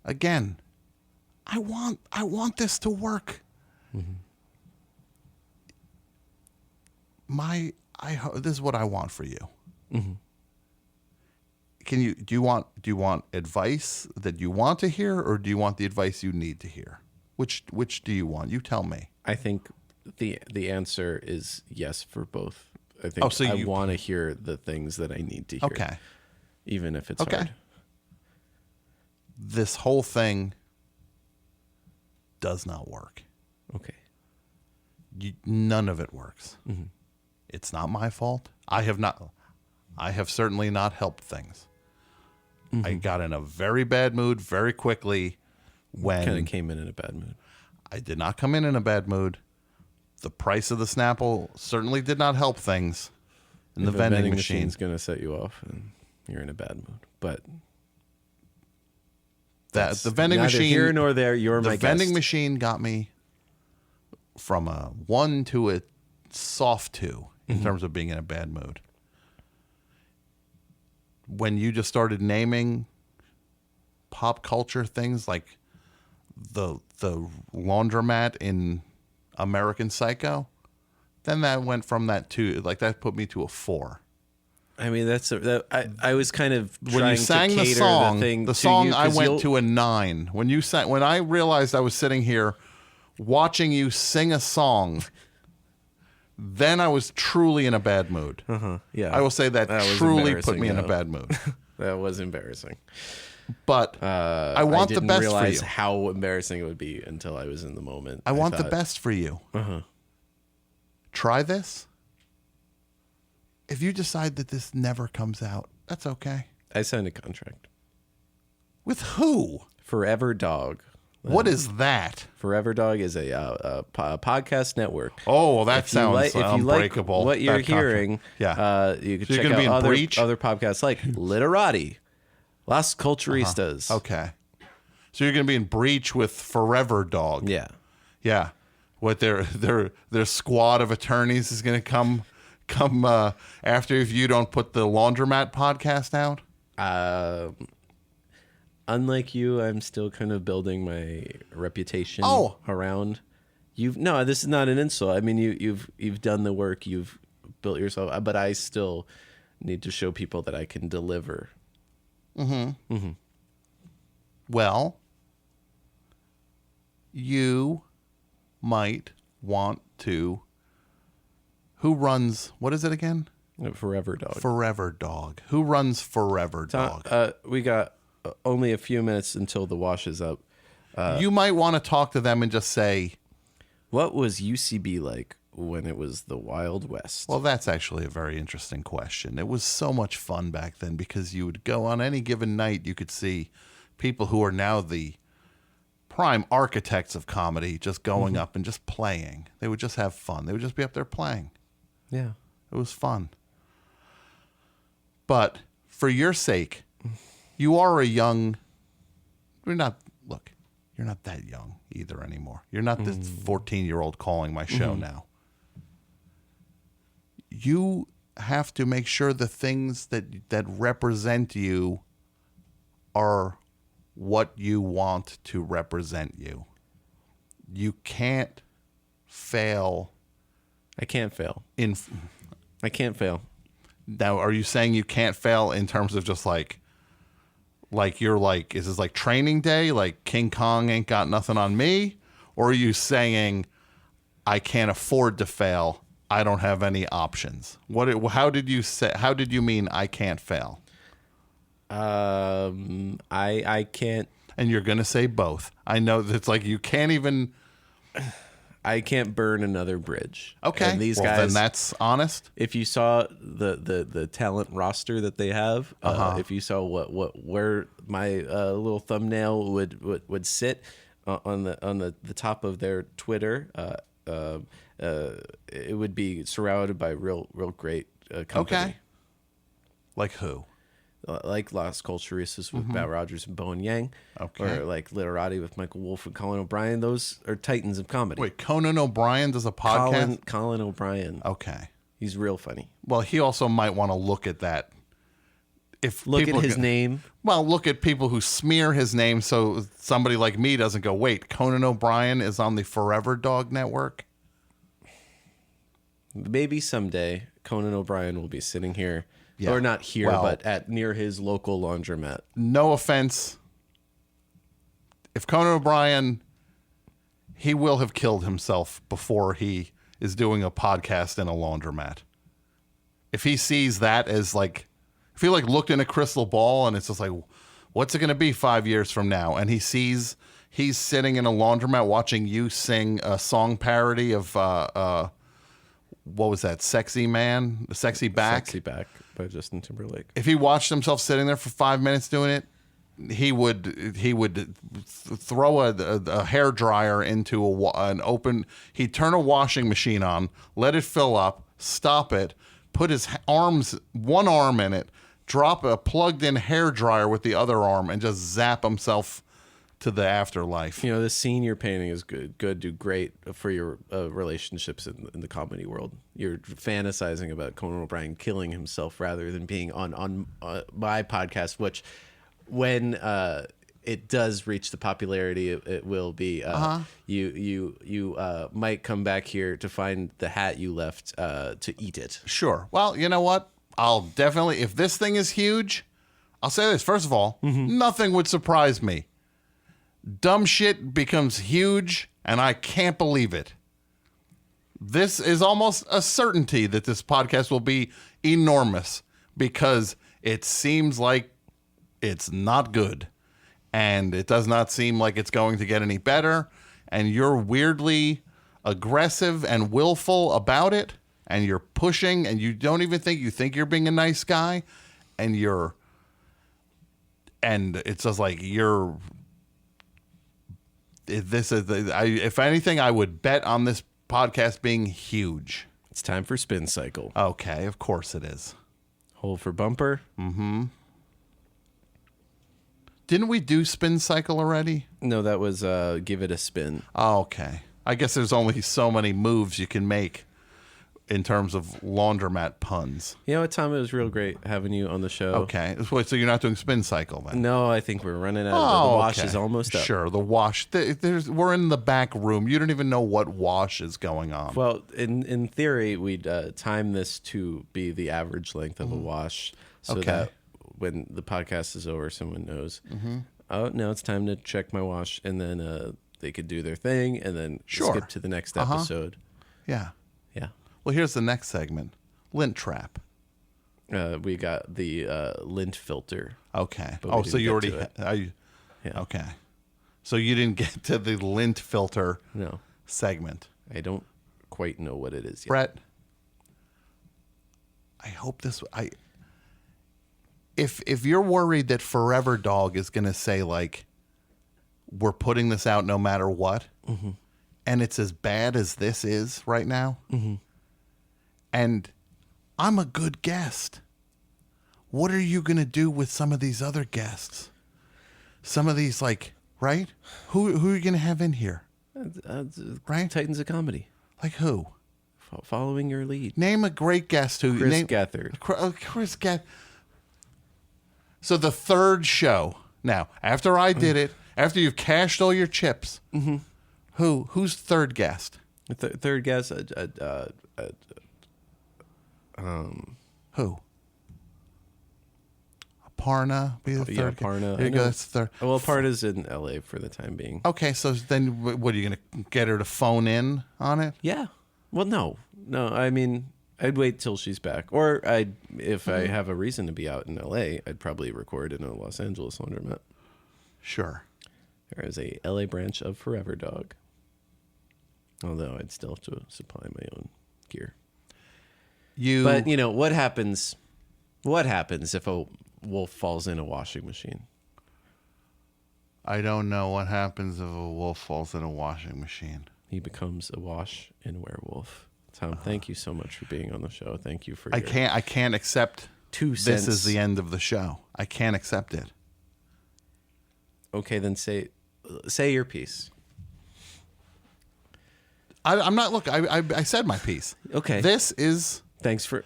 Speaker 3: Again, I want this to work. Mm-hmm. This is what I want for you. Mm-hmm. Do you want advice that you want to hear, or do you want the advice you need to hear? Which do you want? You tell me.
Speaker 2: I think the answer is yes for both. I think I want to hear the things that I need to hear.
Speaker 3: Okay.
Speaker 2: Even if it's hard.
Speaker 3: This whole thing does not work.
Speaker 2: Okay.
Speaker 3: None of it works.
Speaker 2: Mm-hmm.
Speaker 3: It's not my fault. I have certainly not helped things. Mm-hmm. I got in a very bad mood very quickly when...
Speaker 2: Kind of came in a bad mood.
Speaker 3: I did not come in a bad mood. The price of the Snapple certainly did not help things. And the vending machine's
Speaker 2: going to set you off and you're in a bad mood. But...
Speaker 3: the vending machine...
Speaker 2: Neither here nor there, you're my guest.
Speaker 3: The vending machine got me from a 1 to a soft 2 in terms of being in a bad mood. When you just started naming pop culture things like the laundromat in American Psycho, then that went from that to that put me to a 4.
Speaker 2: I mean, I was kind of
Speaker 3: when
Speaker 2: trying
Speaker 3: you sang
Speaker 2: to
Speaker 3: the
Speaker 2: cater
Speaker 3: song.
Speaker 2: the thing
Speaker 3: I went to a 9. When I realized I was sitting here watching you sing a song, then I was truly in a bad mood.
Speaker 2: Yeah,
Speaker 3: I will say that truly put me in a bad mood.
Speaker 2: That was embarrassing.
Speaker 3: But I want the best for you. I didn't
Speaker 2: realize how embarrassing it would be until I was in the moment.
Speaker 3: I want the best for you. Try this. If you decide that this never comes out, that's okay.
Speaker 2: I signed a contract.
Speaker 3: With who?
Speaker 2: Forever Dog.
Speaker 3: What is that?
Speaker 2: Forever Dog is a podcast network.
Speaker 3: Oh, well, that sounds unbreakable.
Speaker 2: If you like what you're hearing, you can check out other podcasts like Literati, Las Culturistas.
Speaker 3: Okay. So you're going to be in breach with Forever Dog.
Speaker 2: Yeah.
Speaker 3: Yeah. What their squad of attorneys is going to come after if you don't put the Laundromat podcast out?
Speaker 2: Unlike you, I'm still kind of building my reputation around. No, this is not an insult. I mean, you've done the work, you've built yourself, but I still need to show people that I can deliver.
Speaker 3: Mm-hmm. Mm-hmm. Well, you might want to. Who runs? What is it again?
Speaker 2: Forever Dog.
Speaker 3: Forever Dog. Who runs Forever Dog?
Speaker 2: We got only a few minutes until the wash is up.
Speaker 3: You might want to talk to them and just say,
Speaker 2: what was UCB like when it was the Wild West?
Speaker 3: Well, that's actually a very interesting question. It was so much fun back then because you would go on any given night, you could see people who are now the prime architects of comedy just going up and just playing. They would just have fun. They would just be up there playing.
Speaker 2: Yeah.
Speaker 3: It was fun. But for your sake, you are you're not that young either anymore. You're not this 14-year-old calling my show now. You have to make sure the things that represent you are what you want to represent you. You can't fail.
Speaker 2: I can't fail. I can't fail.
Speaker 3: Now, are you saying you can't fail in terms of just like you're like, is this like Training Day? Like King Kong ain't got nothing on me? Or are you saying I can't afford to fail? I don't have any options. How did you mean I can't fail?
Speaker 2: I can't.
Speaker 3: And you're going to say both. I know that's like you can't even.
Speaker 2: I can't burn another bridge.
Speaker 3: Okay.
Speaker 2: And these guys,
Speaker 3: then that's honest.
Speaker 2: If you saw the talent roster that they have, if you saw where my little thumbnail would sit, on the top of their Twitter. It would be surrounded by real great company.
Speaker 3: Okay. Like who?
Speaker 2: Like Las Culturistas with Bat Rogers and Bowen Yang.
Speaker 3: Okay.
Speaker 2: Or like Literati with Michael Wolff and Colin O'Brien. Those are titans of comedy.
Speaker 3: Wait, Conan O'Brien does a podcast?
Speaker 2: Colin O'Brien.
Speaker 3: Okay.
Speaker 2: He's real funny.
Speaker 3: Well, he also might want to look at that.
Speaker 2: Look at his name.
Speaker 3: Well, look at people who smear his name so somebody like me doesn't go, wait, Conan O'Brien is on the Forever Dog Network?
Speaker 2: Maybe someday Conan O'Brien will be sitting here.
Speaker 3: Yeah.
Speaker 2: Or not here,
Speaker 3: Well,
Speaker 2: but at near his local laundromat.
Speaker 3: No offense. If Conan O'Brien, he will have killed himself before he is doing a podcast in a laundromat. If he sees that as like, if he like looked in a crystal ball and it's just like, what's it going to be 5 years from now? And he sees he's sitting in a laundromat watching you sing a song parody of, what was that? Sexy Man? The Sexy Back?
Speaker 2: Sexy Back by Justin Timberlake.
Speaker 3: If he watched himself sitting there for 5 minutes doing it, he would throw a hair dryer into an open. He'd turn a washing machine on, let it fill up, stop it, put his one arm in it, drop a plugged-in hair dryer with the other arm, and just zap himself to the afterlife.
Speaker 2: You know, the scene you're painting is do great for your relationships in the comedy world. You're fantasizing about Conan O'Brien killing himself rather than being on my podcast, which when it does reach the popularity it will be, you might come back here to find the hat you left to eat it.
Speaker 3: Sure. Well, you know what? I'll definitely, if this thing is huge, I'll say this. First of all, nothing would surprise me. Dumb shit becomes huge, and I can't believe it. This is almost a certainty that this podcast will be enormous because it seems like it's not good, and it does not seem like it's going to get any better, and you're weirdly aggressive and willful about it, and you're pushing, and you don't even think you're being a nice guy, and it's just like you're. If anything, I would bet on this podcast being huge.
Speaker 2: It's time for Spin Cycle.
Speaker 3: Okay, of course it is.
Speaker 2: Hold for bumper.
Speaker 3: Mm-hmm. Didn't we do Spin Cycle already?
Speaker 2: No, that was Give It a Spin.
Speaker 3: Oh, okay. I guess there's only so many moves you can make in terms of laundromat puns.
Speaker 2: You know what, Tom? It was real great having you on the show.
Speaker 3: Okay. So you're not doing Spin Cycle then?
Speaker 2: No, I think we're running out. The wash is almost up.
Speaker 3: Sure, the wash. We're in the back room. You don't even know what wash is going on.
Speaker 2: Well, in theory, we'd time this to be the average length of a wash so that when the podcast is over, someone knows, oh, now it's time to check my wash. And then they could do their thing and then skip to the next episode.
Speaker 3: Yeah.
Speaker 2: Yeah.
Speaker 3: Well, here's the next segment. Lint Trap.
Speaker 2: We got the lint filter.
Speaker 3: Okay.
Speaker 2: Oh,
Speaker 3: so you already...
Speaker 2: Yeah.
Speaker 3: Okay. So you didn't get to the lint filter segment.
Speaker 2: I don't quite know what it is yet.
Speaker 3: Brett, I hope this... If you're worried that Forever Dog is going to say, like, we're putting this out no matter what, and it's as bad as this is right now, and I'm a good guest, what are you going to do with some of these other guests? Some of these, like, right? Who are you going to have in here?
Speaker 2: Right? Titans of Comedy.
Speaker 3: Like who?
Speaker 2: Following your lead.
Speaker 3: Name a great guest who...
Speaker 2: Chris Gethard.
Speaker 3: Chris Gethard. So the third show. Now, after I did it, after you've cashed all your chips, who's third guest?
Speaker 2: Third guest...
Speaker 3: Who? Aparna be the third.
Speaker 2: Yeah, Aparna.
Speaker 3: There you go. That's third.
Speaker 2: Well, Aparna's in LA for the time being.
Speaker 3: Okay, so then what are you going to get her to phone in on it?
Speaker 2: Yeah. Well, no. I mean, I'd wait till she's back, or if I have a reason to be out in LA, I'd probably record in a Los Angeles laundromat.
Speaker 3: Sure.
Speaker 2: There is a LA branch of Forever Dog. Although I'd still have to supply my own gear. But you know what happens? What happens if a wolf falls in a washing machine?
Speaker 3: I don't know what happens if a wolf falls in a washing machine.
Speaker 2: He becomes a wash and werewolf. Tom, thank you so much for being on the show. Thank you for
Speaker 3: I can't accept
Speaker 2: 2
Speaker 3: this
Speaker 2: cents.
Speaker 3: is the end of the show. I can't accept it.
Speaker 2: Okay, then say your piece.
Speaker 3: I'm not. Look, I said my piece.
Speaker 2: Okay.
Speaker 3: This is
Speaker 2: Thanks for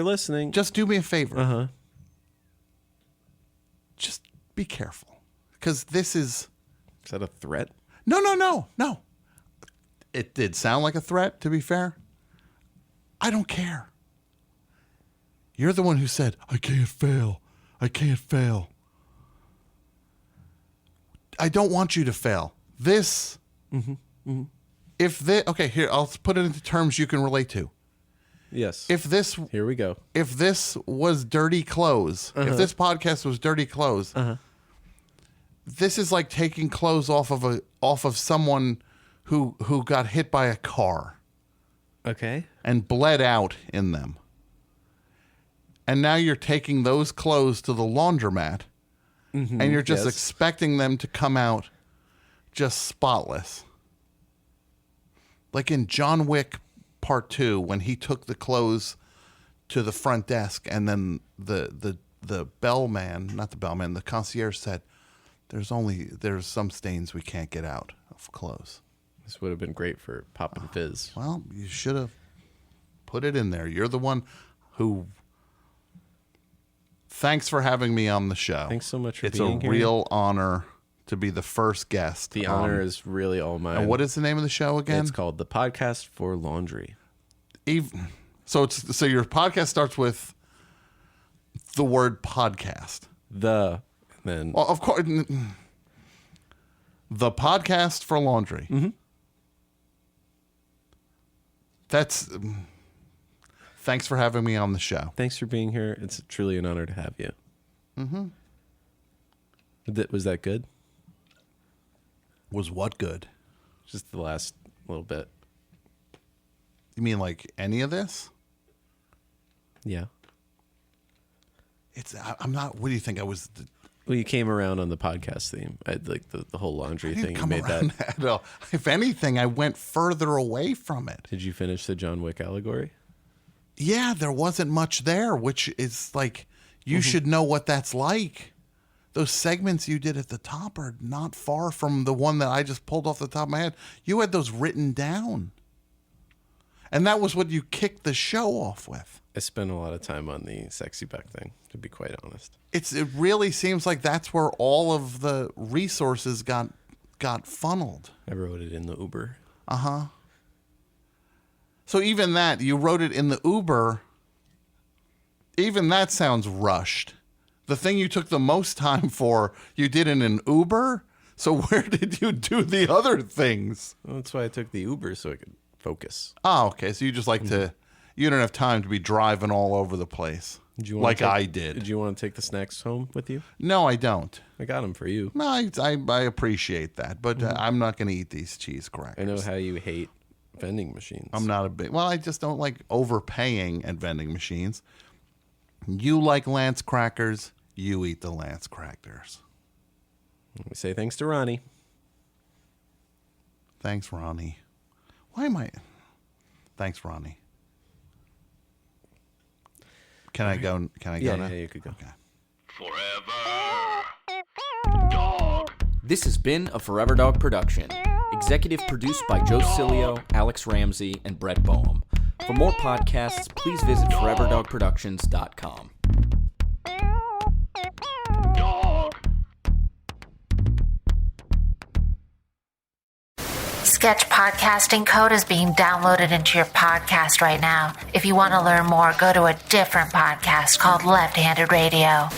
Speaker 2: listening.
Speaker 3: Just do me a favor.
Speaker 2: Uh-huh.
Speaker 3: Just be careful, because this is.
Speaker 2: Is that a threat?
Speaker 3: No. It did sound like a threat, to be fair. I don't care. You're the one who said, I can't fail. I can't fail. I don't want you to fail. This, if this, okay, here, I'll put it into terms you can relate to.
Speaker 2: Yes.
Speaker 3: Here
Speaker 2: we go.
Speaker 3: If this was dirty clothes, if this podcast was dirty clothes, this is like taking clothes off of someone who got hit by a car.
Speaker 2: Okay.
Speaker 3: And bled out in them. And now you're taking those clothes to the laundromat, and you're just expecting them to come out just spotless. Like in John Wick Part 2, when he took the clothes to the front desk, and then the bellman, not the bellman, the concierge said, there's some stains we can't get out of clothes.
Speaker 2: This would have been great for Pop and Fizz.
Speaker 3: Well, you should have put it in there. You're the one who... Thanks for having me on the show.
Speaker 2: Thanks so much for
Speaker 3: being
Speaker 2: here.
Speaker 3: It's a real honor to be the first guest.
Speaker 2: The honor is really all mine.
Speaker 3: And what is the name of the show again?
Speaker 2: It's called The Podcast for Laundry.
Speaker 3: So your podcast starts with the word podcast.
Speaker 2: Then
Speaker 3: well, of course, The Podcast for Laundry.
Speaker 2: Mm-hmm.
Speaker 3: That's. Thanks for having me on the show.
Speaker 2: Thanks for being here. It's truly an honor to have you.
Speaker 3: Mm-hmm.
Speaker 2: Was that good?
Speaker 3: Was what good?
Speaker 2: Just the last little bit.
Speaker 3: You mean like any of this?
Speaker 2: Yeah.
Speaker 3: I'm not. What do you think I was?
Speaker 2: Well, you came around on the podcast theme. I like the whole laundry thing. You made that.
Speaker 3: No. If anything, I went further away from it.
Speaker 2: Did you finish the John Wick allegory?
Speaker 3: Yeah, there wasn't much there, which is like, you should know what that's like. Those segments you did at the top are not far from the one that I just pulled off the top of my head. You had those written down. And that was what you kicked the show off with.
Speaker 2: I spent a lot of time on the Sexy Beck thing, to be quite honest.
Speaker 3: It really seems like that's where all of the resources got funneled.
Speaker 2: I wrote it in the Uber.
Speaker 3: Uh-huh. So even that, you wrote it in the Uber, even that sounds rushed. The thing you took the most time for, you did in an Uber? So where did you do the other things?
Speaker 2: Well, that's why I took the Uber, so I could focus.
Speaker 3: Oh, okay. So you just like to, you don't have time to be driving all over the place like I did.
Speaker 2: Did you want to take the snacks home with you?
Speaker 3: No, I don't.
Speaker 2: I got them for you.
Speaker 3: No, I appreciate that, but I'm not going to eat these cheese crackers.
Speaker 2: I know how you hate vending machines.
Speaker 3: I'm not a big... Well, I just don't like overpaying at vending machines. You like Lance crackers, you eat the Lance crackers.
Speaker 2: We say thanks to Ronnie.
Speaker 3: Thanks, Ronnie. Why am I... Thanks, Ronnie. Can I go now?
Speaker 2: Yeah, you could go.
Speaker 3: Okay.
Speaker 10: Forever Dog. This has been a Forever Dog production. Executive produced by Joe Cilio, Alex Ramsey, and Brett Boehm. For more podcasts, please visit foreverdogproductions.com.
Speaker 1: Sketch Podcasting Code is being downloaded into your podcast right now. If you want to learn more, go to a different podcast called Left Handed Radio.